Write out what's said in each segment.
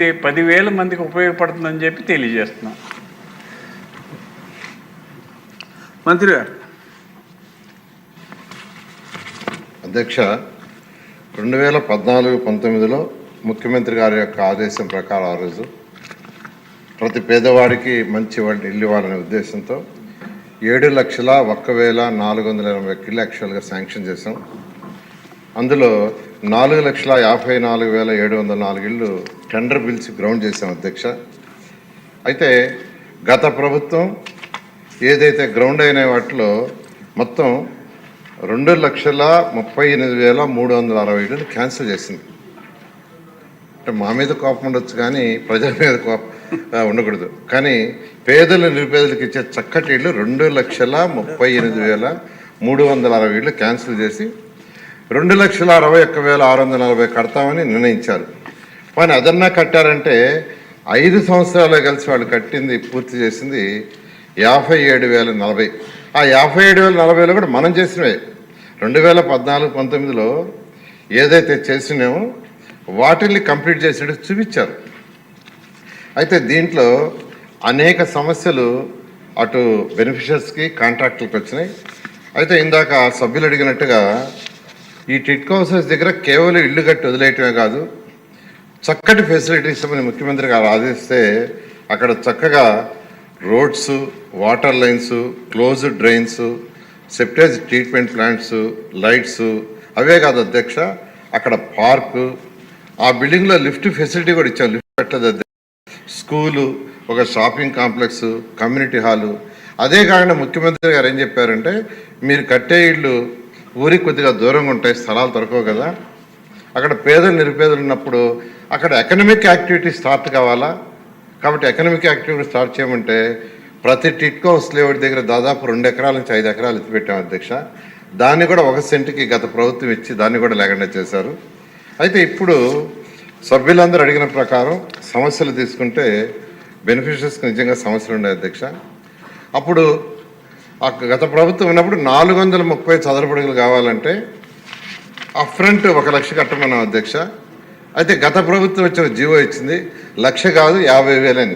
10,000 మందికి ఉపయోగపడుతుందని చెప్పి తెలియజేస్తున్నాం. మంత్రి గారు. అధ్యక్ష, 2014-19లో ముఖ్యమంత్రి గారి యొక్క ఆదేశం ప్రకారం ఆ రోజు ప్రతి పేదవాడికి మంచి ఇల్లు ఇవ్వాలనే ఉద్దేశంతో 7,01,480 ఇళ్ళు యాక్చువల్గా శాంక్షన్ చేశాం. అందులో 4,54,704 ఇళ్ళు టెండర్ బిల్స్ గ్రౌండ్ చేశాం అధ్యక్ష. అయితే గత ప్రభుత్వం ఏదైతే గ్రౌండ్ అయిన వాటిలో మొత్తం 2,38,360 ఇళ్ళు క్యాన్సిల్ చేసింది. అంటే మా మీద కోపం ఉండొచ్చు కానీ ప్రజల మీద కోపం ఉండకూడదు. కానీ పేదలు నిరుపేదలకు ఇచ్చే చక్కటి ఇళ్ళు 2,38,360 ఇళ్ళు క్యాన్సిల్ చేసి 2,61,640 కడతామని నిర్ణయించారు. కానీ అదన్నా కట్టారంటే 5 సంవత్సరాలు కలిసి వాళ్ళు కట్టింది పూర్తి చేసింది 57,040. ఆ 57,040లో కూడా మనం చేసినవే 2014-19లో ఏదైతే చేసినామో వాటిని కంప్లీట్ చేసినట్టు చూపించారు. అయితే దీంట్లో అనేక సమస్యలు అటు బెనిఫిషియర్స్కి కాంట్రాక్టులకు వచ్చినాయి. అయితే ఇందాక సభ్యులు అడిగినట్టుగా ఈ టిట్కో హౌసెస్ దగ్గర కేవలం ఇల్లు కట్టి వదిలేయటమే కాదు, చక్కటి ఫెసిలిటీస్ అని ముఖ్యమంత్రి గారు ఆదేశిస్తే అక్కడ చక్కగా roads, water lines, closed drains, septage treatment plants, lights, అవే కాదు అధ్యక్ష, అక్కడ పార్కు, ఆ బిల్డింగ్లో లిఫ్ట్ ఫెసిలిటీ కూడా ఇచ్చాం. లిఫ్ట్ పెట్టదు అధ్యక్ష. స్కూలు, ఒక షాపింగ్ కాంప్లెక్స్, కమ్యూనిటీ హాలు. అదే కాకుండా ముఖ్యమంత్రి గారు ఏం చెప్పారంటే, మీరు కట్టే ఇళ్ళు ఊరికి కొద్దిగా దూరంగా ఉంటాయి, స్థలాలు దొరకవు కదా, అక్కడ పేదలు నిరుపేదలు ఉన్నప్పుడు అక్కడ ఎకనామిక్ యాక్టివిటీ స్టార్ట్ కావాలా, కాబట్టి ఎకనామిక్ యాక్టివిటీ స్టార్ట్ చేయమంటే ప్రతి టిట్కో హౌస్ లేఅవుట్ దగ్గర దాదాపు 2 ఎకరాల నుంచి 5 ఎకరాలు ఎత్తిపెట్టాం అధ్యక్ష. దాన్ని కూడా 1 సెంటుకి గత ప్రభుత్వం ఇచ్చి దాన్ని కూడా లేకుండా చేశారు. అయితే ఇప్పుడు సభ్యులందరూ అడిగిన ప్రకారం సమస్యలు తీసుకుంటే బెనిఫిషియర్స్కి నిజంగా సమస్యలు ఉన్నాయి అధ్యక్ష. అప్పుడు గత ప్రభుత్వం ఉన్నప్పుడు 430 చదరపు అడుగులు కావాలంటే అప్ఫ్రంట్ 1 లక్ష కట్టమన్నాం అధ్యక్ష. అయితే గత ప్రభుత్వం వచ్చిన జీవో ఇచ్చింది 1,00,000 కాదు 50,000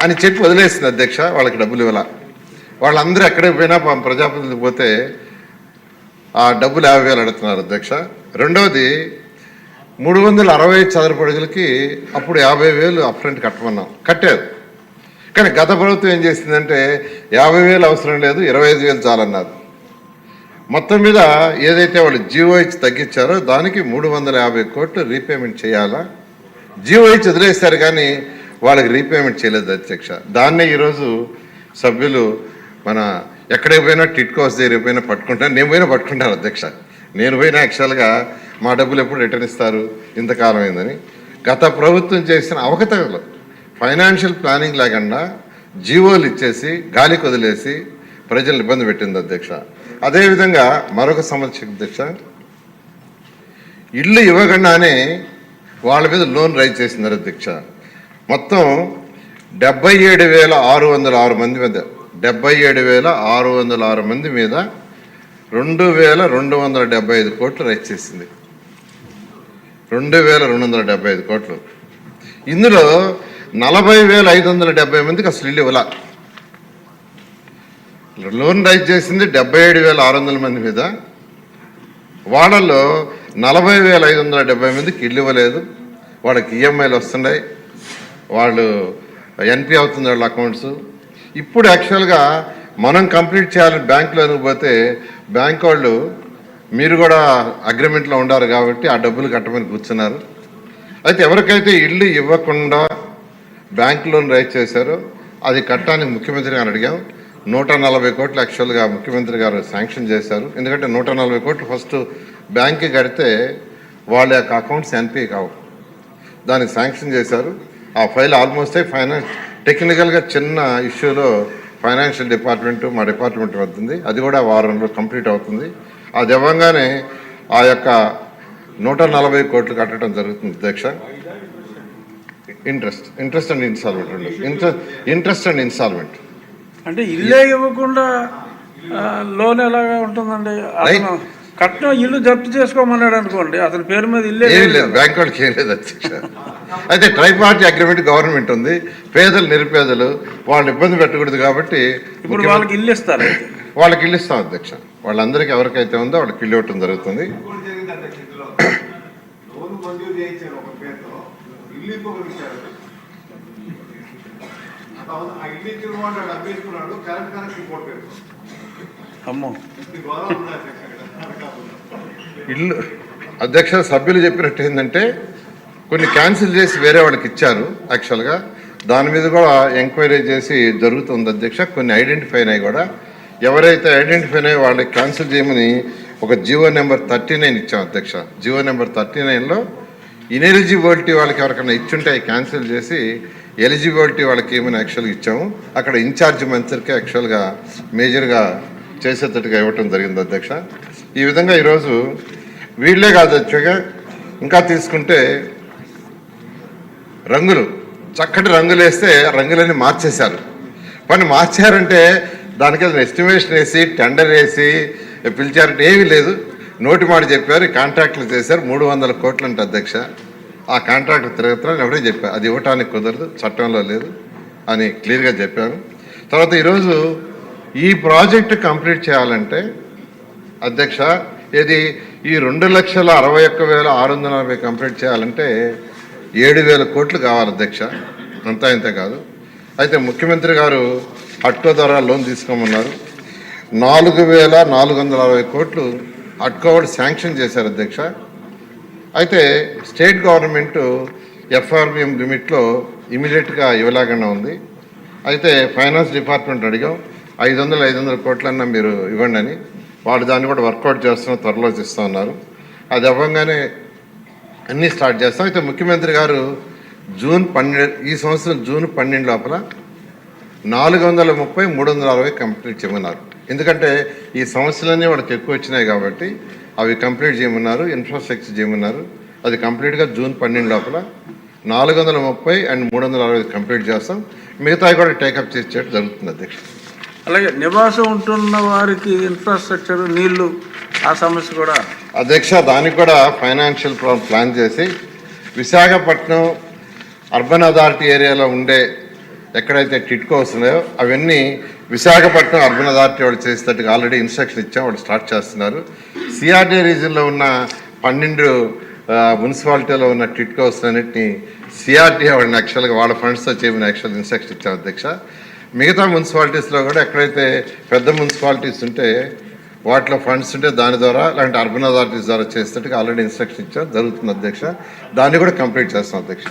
అని చెప్పి వదిలేసింది అధ్యక్ష. వాళ్ళకి డబ్బులు ఇవ్వాల. వాళ్ళందరూ ఎక్కడికి పోయినా ప్రజాప్రతినిధులకు పోతే ఆ డబ్బులు 50,000 అడుగుతున్నారు అధ్యక్ష. రెండవది 360 చదరపు అడుగులకి అప్పుడు 50,000 అప్ఫ్రంట్ కట్టమన్నాం, కట్టారు. కానీ గత ప్రభుత్వం ఏం చేసిందంటే 50,000 అవసరం లేదు, 25,000 చాలన్నారు. మొత్తం మీద ఏదైతే వాళ్ళు జీవో ఇచ్చి తగ్గించారో దానికి 350 కోట్లు రీపేమెంట్ చేయాలా. జీవో ఇచ్చి వదిలేస్తారు కానీ వాళ్ళకి రీపేమెంట్ చేయలేదు అధ్యక్ష. దాన్నే ఈరోజు సభ్యులు మన ఎక్కడికి పోయినా టిట్కో హౌస్ దగ్గర పోయినా పట్టుకుంటాను, నేను పోయినా పట్టుకుంటాను అధ్యక్ష. నేను పోయినా యాక్చువల్గా మా డబ్బులు ఎప్పుడు రిటర్న్ ఇస్తారు, ఇంతకాలం అయిందని. గత ప్రభుత్వం చేసిన అవకతవకలు, ఫైనాన్షియల్ ప్లానింగ్ లేకుండా జీవోలు ఇచ్చేసి గాలికి వదిలేసి ప్రజలను ఇబ్బంది పెట్టింది అధ్యక్ష. అదేవిధంగా మరొక సమస్య అధ్యక్ష, ఇల్లు ఇవ్వకుండానే వాళ్ళ మీద లోన్ రైజ్ చేసినారు అధ్యక్ష. మొత్తం 77,606 మంది మీద 77,606 మంది మీద 2,275 కోట్లు రైజ్ చేసింది. 2,275 కోట్లు. ఇందులో 40,570 మందికి అసలు ఇల్లు ఇవ్వాల. లోన్ రైజ్ చేసింది 77,600 మంది మీద. వాళ్ళలో 40,570 మందికి ఇల్లు ఇవ్వలేదు. వాళ్ళకి ఈఎంఐలు వస్తున్నాయి, వాళ్ళు ఎన్పి అవుతుంది వాళ్ళ అకౌంట్స్. ఇప్పుడు యాక్చువల్గా మనం కంప్లీట్ చేయాలని బ్యాంకులోకి పోతే బ్యాంక్ వాళ్ళు మీరు కూడా అగ్రిమెంట్లో ఉండారు కాబట్టి ఆ డబ్బులు కట్టమని కూర్చున్నారు. అయితే ఎవరికైతే ఇల్లు ఇవ్వకుండా బ్యాంక్ లోన్ రైజ్ చేశారో అది కట్టడానికి ముఖ్యమంత్రి గారు అడిగాం. 140 కోట్లు యాక్చువల్గా ముఖ్యమంత్రి గారు శాంక్షన్ చేశారు. ఎందుకంటే 140 కోట్లు ఫస్ట్ బ్యాంక్కి కడితే వాళ్ళ యొక్క అకౌంట్స్ ఎన్పి కావు, దానికి శాంక్షన్ చేశారు. ఆ ఫైల్ ఆల్మోస్ట్ ఫైనాన్స్ టెక్నికల్గా చిన్న ఇష్యూలో ఫైనాన్షియల్ డిపార్ట్మెంట్ మా డిపార్ట్మెంట్ వస్తుంది, అది కూడా వారంలో కంప్లీట్ అవుతుంది. అది ఇవ్వగానే ఆ యొక్క 140 కోట్లు కట్టడం జరుగుతుంది అధ్యక్ష. Interest and instalment interest and instalment అంటే ఇల్లే ఇవ్వకుండా లోన్ ఎలాగా ఉంటుందండి? కట్నం ఇల్లు జప్తు చేసుకోమన్నాడు అనుకోండి, అతని పేరు మీద ఇల్లే ఏం లేదు లేదు, బ్యాంక్ వాళ్ళకి ఏం లేదు అధ్యక్ష. అయితే ట్రైపార్టీ అగ్రిమెంట్ గవర్నమెంట్ ఉంది, పేదలు నిరుపేదలు వాళ్ళు ఇబ్బంది పెట్టకూడదు కాబట్టి ఇప్పుడు వాళ్ళకి ఇల్లు ఇస్తారు. అయితే వాళ్ళకి ఇల్లు ఇస్తాం అధ్యక్ష. వాళ్ళందరికీ ఎవరికైతే ఉందో వాళ్ళకి ఇల్లు ఇవ్వటం జరుగుతుంది. అమ్మో, ఇల్లు అధ్యక్ష సభ్యులు చెప్పినట్టు ఏంటంటే కొన్ని క్యాన్సిల్ చేసి వేరే వాళ్ళకి ఇచ్చారు. యాక్చువల్గా దాని మీద కూడా ఎంక్వైరీ చేసి జరుగుతుంది అధ్యక్ష. కొన్ని ఐడెంటిఫై అయినాయి కూడా, ఎవరైతే ఐడెంటిఫై అయినాయో వాళ్ళకి క్యాన్సిల్ చేయమని ఒక జియో నెంబర్ 39 ఇచ్చాం అధ్యక్ష. జియో నెంబర్ 39లో ఇన్ఎలిజిబిలిటీ వాళ్ళకి ఎవరికైనా ఇచ్చుంటే క్యాన్సిల్ చేసి ఎలిజిబిలిటీ వాళ్ళకి ఏమైనా యాక్చువల్గా ఇచ్చాము. అక్కడ ఇన్ఛార్జ్ మంత్రికి యాక్చువల్గా మేజర్గా చేసేటట్టుగా ఇవ్వటం జరిగింది అధ్యక్ష. ఈ విధంగా ఈరోజు వీళ్ళే కాదు అధ్యక్ష, ఇంకా తీసుకుంటే రంగులు, చక్కటి రంగులు వేస్తే రంగులన్నీ మార్చేశారు. పని మార్చారంటే దానికి ఎస్టిమేషన్ వేసి టెండర్ వేసి పిలిచారంటే ఏమీ లేదు, నోటి మాట చెప్పారు, కాంట్రాక్టులు చేశారు. 300 కోట్లు అంటే అధ్యక్ష. ఆ కాంట్రాక్ట్ తిరుగుతున్నారని ఎవరే చెప్పారు, అది ఇవ్వటానికి కుదరదు, చట్టంలో లేదు అని క్లియర్గా చెప్పాను. తర్వాత ఈరోజు ఈ ప్రాజెక్టు కంప్లీట్ చేయాలంటే అధ్యక్ష ఇది ఈ 2,61,640 కంప్లీట్ చేయాలంటే 7,000 కోట్లు కావాలి అధ్యక్ష, అంతా ఇంత కాదు. అయితే ముఖ్యమంత్రి గారు అట్కో ద్వారా లోన్ తీసుకోమన్నారు. 4,460 కోట్లు అట్కో వాళ్ళు శాంక్షన్ చేశారు అధ్యక్ష. అయితే స్టేట్ గవర్నమెంట్ ఎఫ్ఆర్బిఎం లిమిట్లో ఇమీడియట్గా ఇవ్వలేకుండా ఉంది. అయితే ఫైనాన్స్ డిపార్ట్మెంట్ అడిగాం, 500 కోట్లన్నా మీరు ఇవ్వండి అని. వాళ్ళు దాన్ని కూడా వర్కౌట్ చేస్తున్న త్వరలో ఇస్తూ ఉన్నారు. అది అవ్వగానే అన్నీ స్టార్ట్ చేస్తాం. అయితే ముఖ్యమంత్రి గారు ఈ సంవత్సరం జూన్ 12 లోపల 430, 360 కంప్లీట్ చేయమన్నారు. ఎందుకంటే ఈ సమస్యలన్నీ వాళ్ళకి ఎక్కువ వచ్చినాయి కాబట్టి అవి కంప్లీట్ చేయమన్నారు, ఇన్ఫ్రాస్ట్రక్చర్ చేయమన్నారు. అది కంప్లీట్గా జూన్ 12 లోపల 430 అండ్ 360 కంప్లీట్ చేస్తాం. మిగతా కూడా టేకప్ చేసేటట్టు జరుగుతుంది అధ్యక్ష. అలాగే నివాసం ఉంటున్న వారికి ఇన్ఫ్రాస్ట్రక్చర్, నీళ్లు, ఆ సమస్య కూడా అధ్యక్ష దానికి కూడా ఫైనాన్షియల్ ప్లాన్ చేసి విశాఖపట్నం అర్బన్ అథారిటీ ఏరియాలో ఉండే ఎక్కడైతే టిట్కోస్ ఉన్నాయో అవన్నీ విశాఖపట్నం అర్బన్ అథారిటీ వాళ్ళు చేసేటట్టుగా ఆల్రెడీ ఇన్స్ట్రక్షన్ ఇచ్చాం, వాళ్ళు స్టార్ట్ చేస్తున్నారు. సిఆర్డీ రీజన్లో ఉన్న 12 మున్సిపాలిటీలో ఉన్న టిట్కోస్ అన్నింటినీ సిఆర్డీ వాళ్ళని యాక్చువల్గా వాళ్ళ ఫండ్స్తో చేయమని యాక్చువల్ ఇన్స్ట్రక్షన్ ఇచ్చాం అధ్యక్ష. మిగతా మున్సిపాలిటీస్లో కూడా ఎక్కడైతే పెద్ద మున్సిపాలిటీస్ ఉంటే వాటిలో ఫండ్స్ ఉంటే దాని ద్వారా లేదంటే అర్బన్ అథారిటీస్ ద్వారా చేసేటట్టుగా ఆల్రెడీ ఇన్స్ట్రక్షన్ ఇచ్చాం, జరుగుతుంది అధ్యక్ష. దాన్ని కూడా కంప్లీట్ చేస్తాం అధ్యక్ష.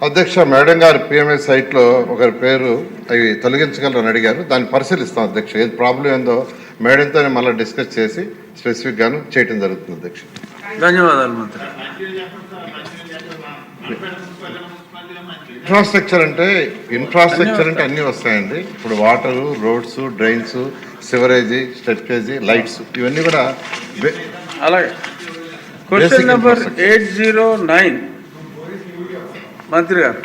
అధ్యక్ష మేడం గారు పిఎంఎస్ సైట్లో ఒకరి పేరు అవి తొలగించగలరని అడిగారు, దాన్ని పరిశీలిస్తాం అధ్యక్ష. ఏది ప్రాబ్లం ఏందో మేడంతోనే మళ్ళీ డిస్కస్ చేసి స్పెసిఫిక్గాను చేయడం జరుగుతుంది అధ్యక్ష. ధన్యవాదాలు మంత్రి. ఇన్ఫ్రాస్ట్రక్చర్ అంటే అన్నీ వస్తాయండి. ఇప్పుడు water, roads, drains, sewerage, septage, lights ఇవన్నీ కూడా. అలాగే క్వశ్చన్ నెంబర్ 809 మంత్రి గారు.